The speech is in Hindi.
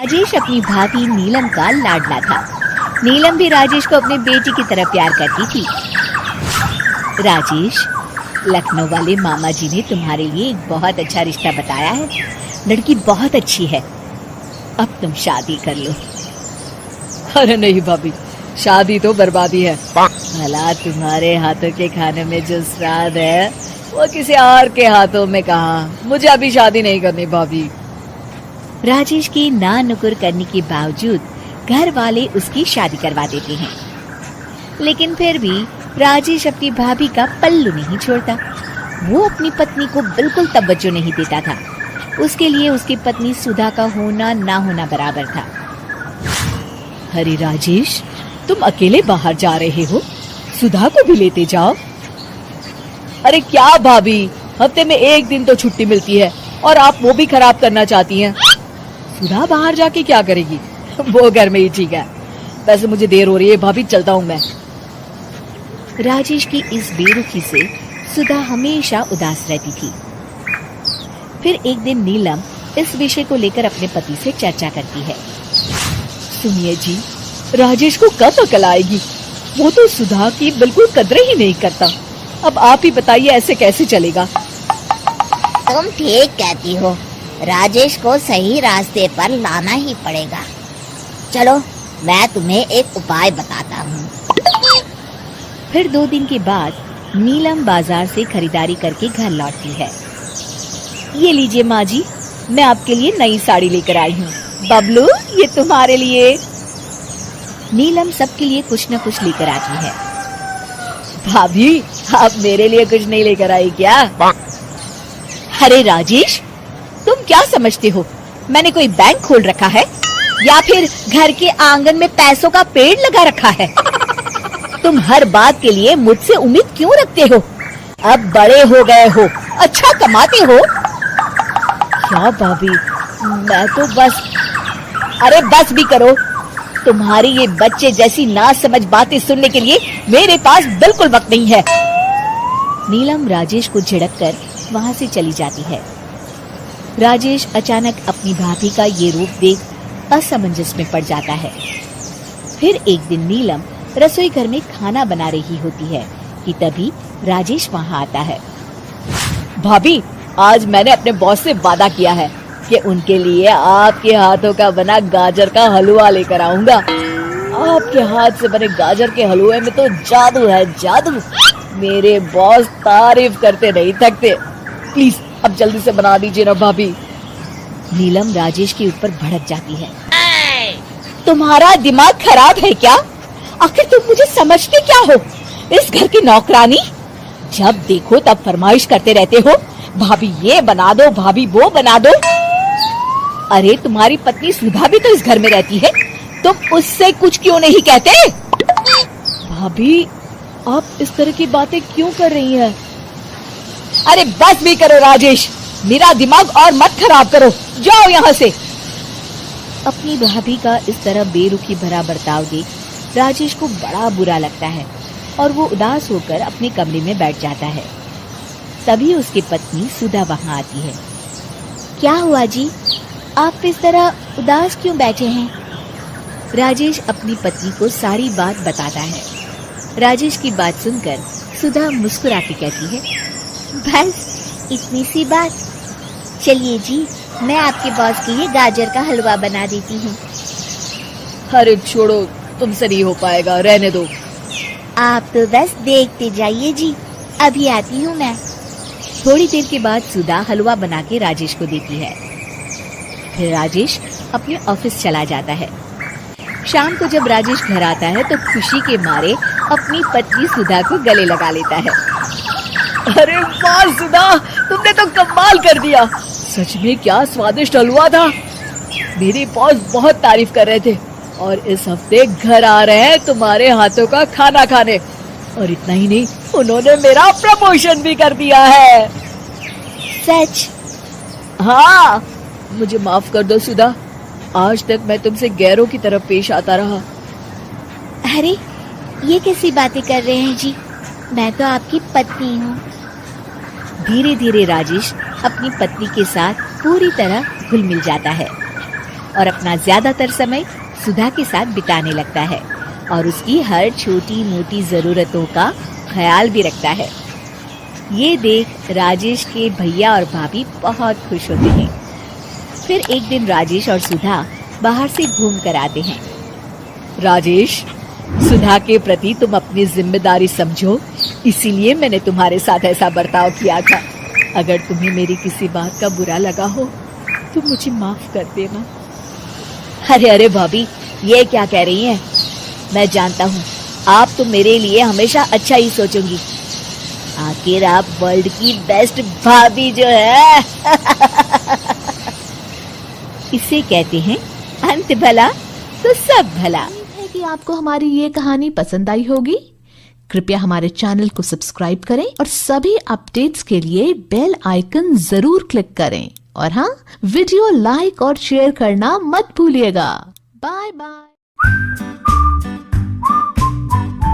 राजेश अपनी भाभी नीलम का लाडला था। नीलम भी राजेश को अपने बेटी की तरह प्यार करती थी। राजेश, लखनऊ वाले मामा जी ने तुम्हारे लिए एक बहुत अच्छा रिश्ता बताया है। लड़की बहुत अच्छी है, अब तुम शादी कर लो। अरे नहीं भाभी, शादी तो बर्बादी है। भला तुम्हारे हाथों के खाने में जो स्वाद है वो किसी और के हाथों में कहाँ। मुझे अभी शादी नहीं करनी भाभी। राजेश की ना नुकुर करने के बावजूद घर वाले उसकी शादी करवा देते हैं, लेकिन फिर भी राजेश अपनी भाभी का पल्लू नहीं छोड़ता। वो अपनी पत्नी को बिल्कुल तवज्जो नहीं देता था। उसके लिए उसकी पत्नी सुधा का होना ना होना बराबर था। अरे राजेश, तुम अकेले बाहर जा रहे हो, सुधा को भी लेते जाओ। अरे क्या भाभी, हफ्ते में एक दिन तो छुट्टी मिलती है और आप वो भी खराब करना चाहती हैं। सुधा बाहर जाके क्या करेगी, वो घर में ही ठीक है। वैसे मुझे देर हो रही है भाभी, चलता हूँ मैं। राजेश की इस बेरुखी से सुधा हमेशा उदास रहती थी। फिर एक दिन नीलम इस विषय को लेकर अपने पति से चर्चा करती है। सुनिए जी, राजेश को कब अकल आएगी? वो तो सुधा की बिल्कुल कदर ही नहीं करता। अब आप ही बताइए, ऐसे कैसे चलेगा? तुम ठीक कहती हो, राजेश को सही रास्ते पर लाना ही पड़ेगा। चलो, मैं तुम्हें एक उपाय बताता हूँ। फिर 2 दिन के बाद नीलम बाजार से खरीदारी करके घर लौटती है। ये लीजिए माँ जी, मैं आपके लिए नई साड़ी लेकर आई हूँ। बबलू, ये तुम्हारे लिए। नीलम सबके लिए कुछ न कुछ लेकर आती है। भाभी, आप मेरे लिए कुछ नहीं लेकर आई क्या? अरे राजेश, तुम क्या समझते हो, मैंने कोई बैंक खोल रखा है या फिर घर के आंगन में पैसों का पेड़ लगा रखा है? तुम हर बात के लिए मुझसे उम्मीद क्यों रखते हो? अब बड़े हो गए हो, अच्छा कमाते हो। क्या भाभी, मैं तो बस। अरे बस भी करो, तुम्हारी ये बच्चे जैसी ना समझ बातें सुनने के लिए मेरे पास बिल्कुल वक्त नहीं है। नीलम राजेश को झिड़ककर वहाँ से चली जाती है। राजेश अचानक अपनी भाभी का ये रूप देख असमंजस में पड़ जाता है। फिर एक दिन नीलम रसोई घर में खाना बना रही होती है कि तभी राजेश वहाँ आता है। भाभी, आज मैंने अपने बॉस से वादा किया है कि उनके लिए आपके हाथों का बना गाजर का हलवा लेकर आऊंगा। आपके हाथ से बने गाजर के हलवे में तो जादू है, जादू। मेरे बॉस तारीफ करते नहीं थकते। प्लीज अब जल्दी से बना दीजिए ना भाभी। नीलम राजेश के ऊपर भड़क जाती है। तुम्हारा दिमाग खराब है क्या? आखिर तुम मुझे समझते क्या हो? इस घर की नौकरानी? जब देखो तब फरमाइश करते रहते हो, भाभी ये बना दो, भाभी वो बना दो। अरे तुम्हारी पत्नी सुधा भी तो इस घर में रहती है, तुम उससे कुछ क्यों नहीं कहते? भाभी, आप इस तरह की बातें क्यों कर रही हैं? अरे बस भी करो राजेश, मेरा दिमाग और मत खराब करो, जाओ यहाँ से। अपनी भाभी का इस तरह बेरुखी भरा बर्ताव देख राजेश को बड़ा बुरा लगता है और वो उदास होकर अपने कमरे में बैठ जाता है। तभी उसकी पत्नी सुधा वहाँ आती है। क्या हुआ जी, आप इस तरह उदास क्यों बैठे हैं? राजेश अपनी पत्नी को सारी बात बताता है। राजेश की बात सुनकर सुधा मुस्कुरा के कहती है, बस इतनी सी बात। चलिए जी, मैं आपके बॉस के लिए गाजर का हलवा बना देती हूँ। अरे छोड़ो, तुमसे नहीं हो पाएगा, रहने दो। आप तो बस देखते जाइए जी, अभी आती हूँ मैं। थोड़ी देर के बाद सुधा हलवा बना के राजेश को देती है। फिर राजेश अपने ऑफिस चला जाता है। शाम को जब राजेश घर आता है तो खुशी के मारे अपनी पत्नी सुधा को गले लगा लेता है। अरे वाह सुधा, तुमने तो कमाल कर दिया। सच में क्या स्वादिष्ट हलवा था। मेरे बॉस बहुत तारीफ कर रहे थे और इस हफ्ते घर आ रहे हैं तुम्हारे हाथों का खाना खाने। और इतना ही नहीं, उन्होंने मेरा प्रमोशन भी कर दिया है। सच? हाँ, मुझे माफ कर दो सुधा, आज तक मैं तुमसे गैरों की तरफ पेश आता रहा। अरे ये कैसी बातें कर रहे हैं जी, मैं तो आपकी पत्नी हूँ। धीरे धीरे राजेश अपनी पत्नी के साथ पूरी तरह घुल मिल जाता है। और अपना ज्यादातर समय सुधा के साथ बिताने लगता है और उसकी हर छोटी मोटी जरूरतों का ख्याल भी रखता है। ये देख राजेश के भैया और भाभी बहुत खुश होते हैं। फिर एक दिन राजेश और सुधा बाहर से घूम कर आते हैं। राजेश, सुधा के प्रति तुम अपनी जिम्मेदारी समझो, इसीलिए मैंने तुम्हारे साथ ऐसा बर्ताव किया था। अगर तुम्हें मेरी किसी बात का बुरा लगा हो तो मुझे माफ कर देना। अरे अरे भाभी, ये क्या कह रही हैं? मैं जानता हूँ आप तो मेरे लिए हमेशा अच्छा ही सोचोगी। आखिर आप वर्ल्ड की बेस्ट भाभी जो है। इसे कहते हैं अंत भला तो सब भला। है कि आपको हमारी ये कहानी पसंद आई होगी। कृपया हमारे चैनल को सब्सक्राइब करें और सभी अपडेट्स के लिए बेल आइकन जरूर क्लिक करें। और हाँ, वीडियो लाइक और शेयर करना मत भूलिएगा। Bye bye.